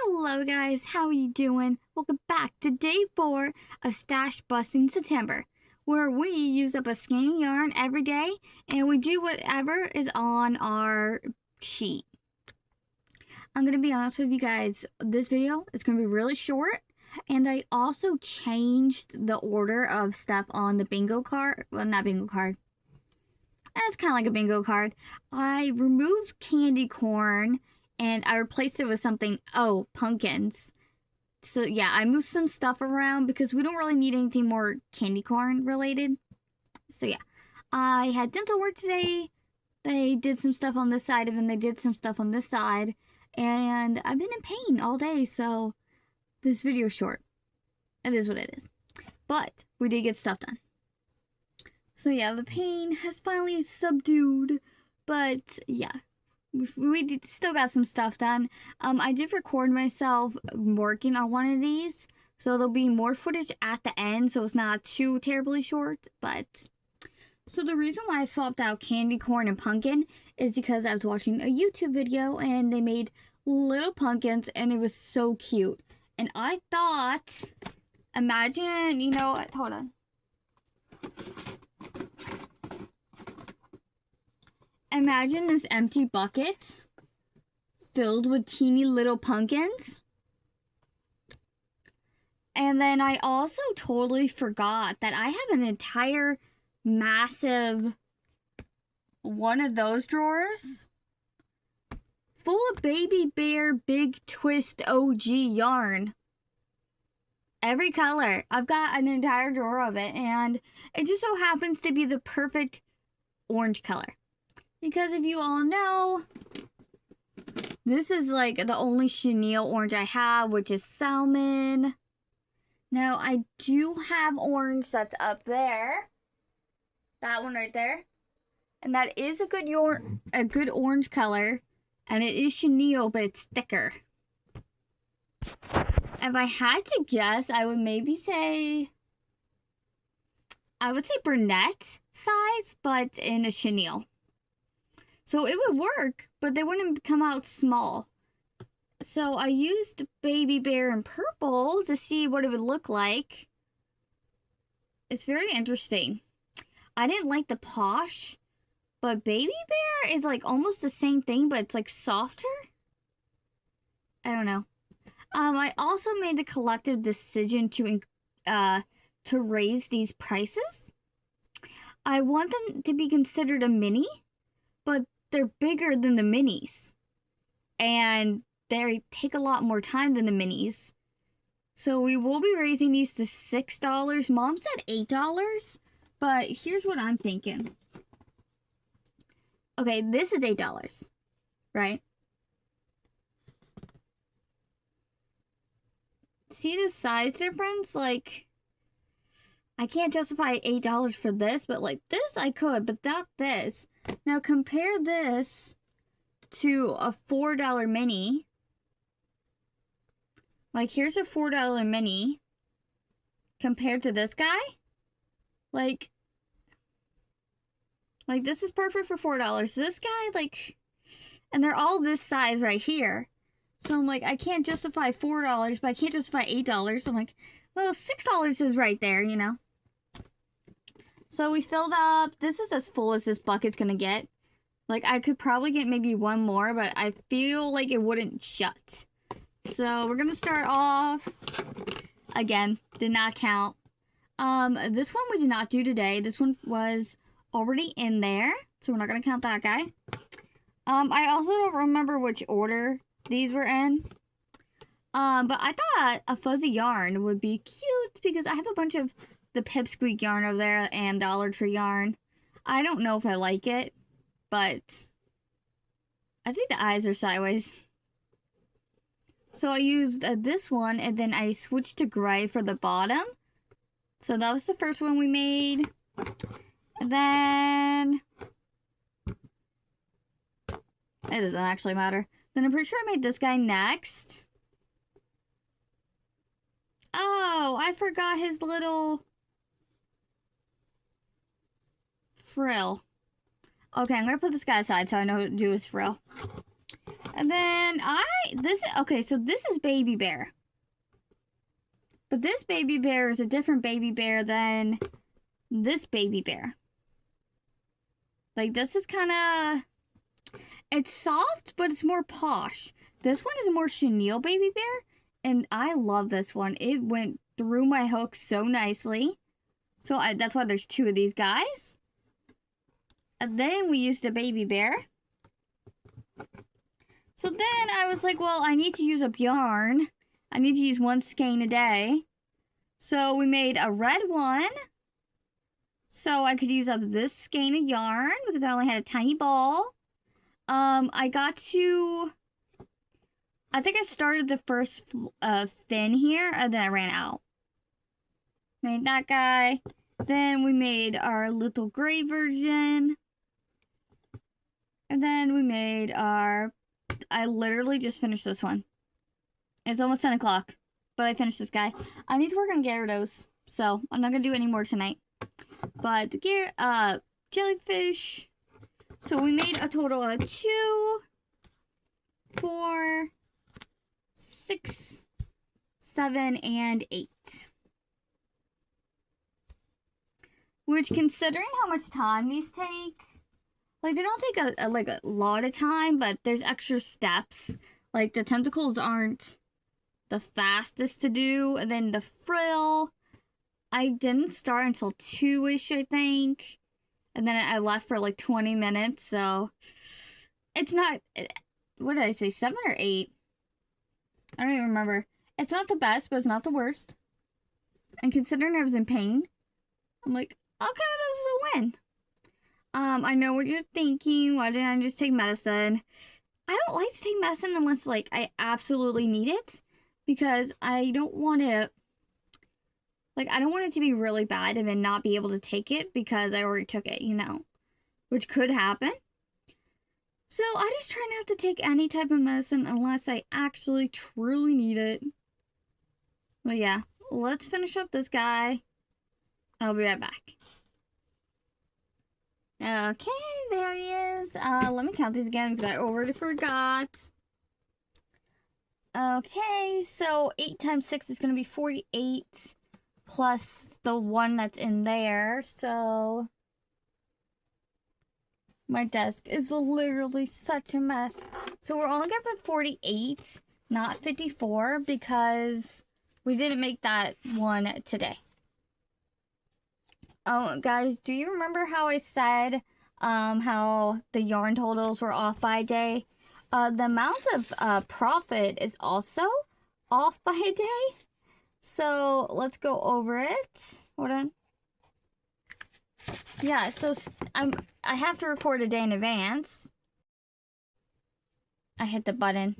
Hello guys, how are you doing? Welcome back to day 4 of Stash Busting September, where we use up a skein yarn every day and we do whatever is on our sheet. I'm going to be honest with you guys, this video is going to be really short, and I also changed the order of stuff on the bingo card. Well, not bingo card. It's kind of like a bingo card. I removed candy corn and I replaced it with something, pumpkins. So yeah, I moved some stuff around because we don't really need anything more candy corn related. So yeah, I had dental work today. They did some stuff on this side and then they did some stuff on this side. And I've been in pain all day, so this video is short. It is what it is. But we did get stuff done. So yeah, the pain has finally subdued. But yeah, we still got some stuff done. I did record myself working on one of these, so there'll be more footage at the end, so it's not too terribly short. But so the reason why I swapped out candy corn and pumpkin is because I was watching a YouTube video and they made little pumpkins and it was so cute. And I thought, imagine, you know what? Hold on. Imagine this empty bucket filled with teeny little pumpkins. And then I also totally forgot that I have an entire massive one of those drawers full of Baby Bear Big Twist OG yarn. Every color. I've got an entire drawer of it, and it just so happens to be the perfect orange color. Because if you all know, this is like the only chenille orange I have, which is salmon. Now, I do have orange that's up there. That one right there. And that is a good orange color. And it is chenille, but it's thicker. If I had to guess, I would maybe say... I would say brunette size, but in a chenille. So it would work, but they wouldn't come out small. So I used Baby Bear in purple to see what it would look like. It's very interesting. I didn't like the Posh, but Baby Bear is like almost the same thing, but it's like softer. I don't know. I also made the collective decision to raise these prices. I want them to be considered a mini, but they're bigger than the minis. And they take a lot more time than the minis. So we will be raising these to $6. Mom said $8. But here's what I'm thinking. Okay, this is $8. Right? See the size difference? Like, I can't justify $8 for this, but like this I could, but not this. Now compare this to a $4 mini. Like, here's a $4 mini compared to this guy. Like this is perfect for $4. This guy, like, and they're all this size right here. So I'm like, I can't justify $4, but I can't justify $8. So I'm like, well, $6 is right there, you know. So we filled up. This is as full as this bucket's gonna get. Like, I could probably get maybe one more, but I feel like it wouldn't shut. So we're gonna start off. Again, did not count. This one we did not do today. This one was already in there, so we're not gonna count that guy. I also don't remember which order these were in. But I thought a fuzzy yarn would be cute because I have a bunch of the Pipsqueak yarn over there and Dollar Tree yarn. I don't know if I like it, but I think the eyes are sideways. So I used this one and then I switched to gray for the bottom. So that was the first one we made. And then it doesn't actually matter. Then I'm pretty sure I made this guy next. Oh, I forgot his little frill. Okay, I'm gonna put this guy aside so I know how to do his frill. And then okay, so this is Baby Bear. But this Baby Bear is a different Baby Bear than this Baby Bear. Like, this is kind of, it's soft, but it's more posh. This one is a more chenille Baby Bear, and I love this one. It went through my hook so nicely. So that's why there's two of these guys. And then we used a Baby Bear. So then I was like, well, I need to use up yarn. I need to use one skein a day. So we made a red one. So I could use up this skein of yarn because I only had a tiny ball. I think I started the first fin here and then I ran out. Made that guy. Then we made our little gray version. And then we made I literally just finished this one. It's almost 10 o'clock, but I finished this guy. I need to work on Gyarados, so I'm not going to do any more tonight. But the jellyfish. So we made a total of 2, 4, 6, 7, and 8. Which, considering how much time these take, like, they don't take a lot of time, but there's extra steps. Like, the tentacles aren't the fastest to do. And then the frill, I didn't start until 2-ish, I think. And then I left for like 20 minutes, so it's not, what did I say, 7 or 8? I don't even remember. It's not the best, but it's not the worst. And considering I was in pain, I'm like, okay, this is a win. I know what you're thinking. Why didn't I just take medicine? I don't like to take medicine unless, like, I absolutely need it. Because I don't want to, like, I don't want it to be really bad and then not be able to take it because I already took it, you know. Which could happen. So, I just try not to take any type of medicine unless I actually truly need it. But yeah, let's finish up this guy. I'll be right back. Okay, there he is. Let me count these again because I already forgot. Okay, so 8 times 6 is going to be 48 plus the one that's in there. So my desk is literally such a mess. So we're only going to put 48, not 54, because we didn't make that one today. Oh, guys, do you remember how I said how the yarn totals were off by a day? The amount of profit is also off by a day. So let's go over it. Hold on. Yeah, so I have to record a day in advance. I hit the button.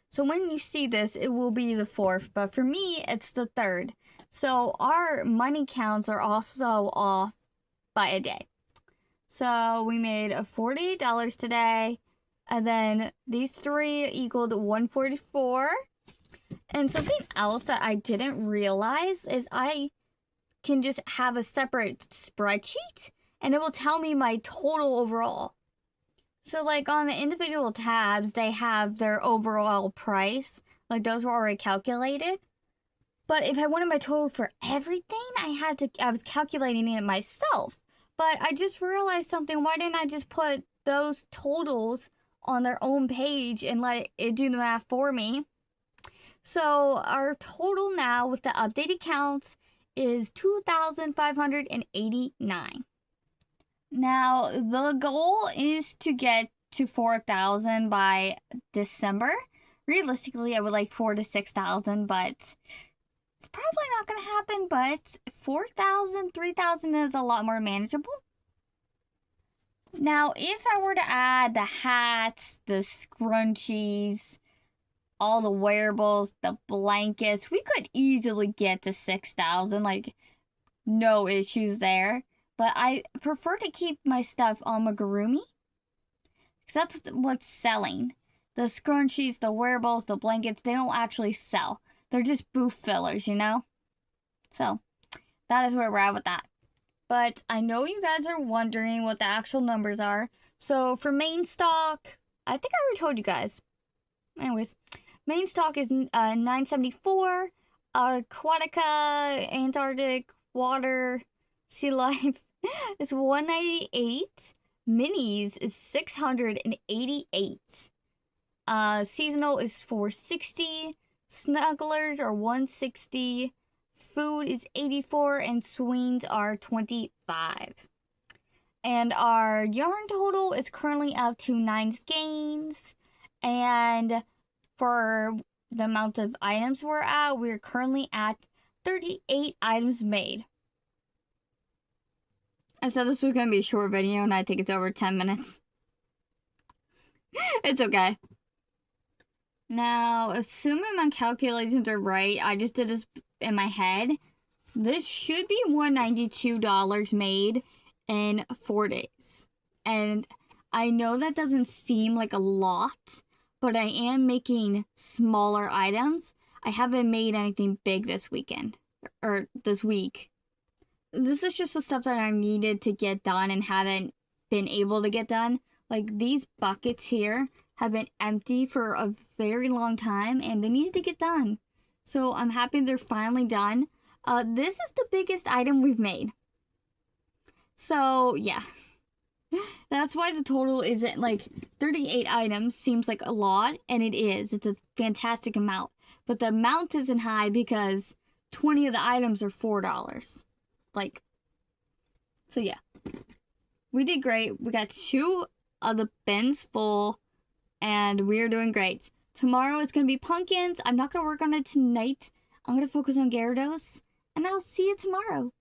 So when you see this, it will be the 4th, but for me, it's the 3rd. So our money counts are also off by a day. So we made $48 today, and then these 3 equaled $144. And something else that I didn't realize is I can just have a separate spreadsheet, and it will tell me my total overall. So like on the individual tabs, they have their overall price. Like those were already calculated. But if I wanted my total for everything, I was calculating it myself. But I just realized something. Why didn't I just put those totals on their own page and let it do the math for me? So our total now with the updated counts is 2,589. Now, the goal is to get to 4,000 by December. Realistically, I would like 4,000 to 6,000, but it's probably not going to happen. But 4,000, 3,000 is a lot more manageable. Now, if I were to add the hats, the scrunchies, all the wearables, the blankets, we could easily get to 6,000, like no issues there. But I prefer to keep my stuff on Amigurumi because that's what's selling. The scrunchies, the wearables, the blankets, they don't actually sell. They're just booth fillers, you know? So, that is where we're at with that. but I know you guys are wondering what the actual numbers are. So for main stock, I think I already told you guys. Anyways, main stock is 974. Aquatica, Antarctic, water, sea life is 198. Minis is 688. Seasonal is 460. Snugglers are 160. Food is 84, and swings are 25. And our yarn total is currently up to 9 skeins. And for the amount of items we're currently at 38 items made. I said this was going to be a short video, and I think it's over 10 minutes. It's okay. Now, assuming my calculations are right, I just did this in my head. This should be $192 made in 4 days. And I know that doesn't seem like a lot, but I am making smaller items. I haven't made anything big this weekend, or this week. This is just the stuff that I needed to get done and haven't been able to get done. Like, these buckets here have been empty for a very long time, and they needed to get done. So I'm happy they're finally done. This is the biggest item we've made. So, yeah. That's why the total isn't, like, 38 items seems like a lot, and it is. It's a fantastic amount. But the amount isn't high because 20 of the items are $4. Like, so yeah. We did great. We got 2 of the bins full, and we're doing great. Tomorrow it's going to be pumpkins. I'm not going to work on it tonight. I'm going to focus on Gyarados, and I'll see you tomorrow.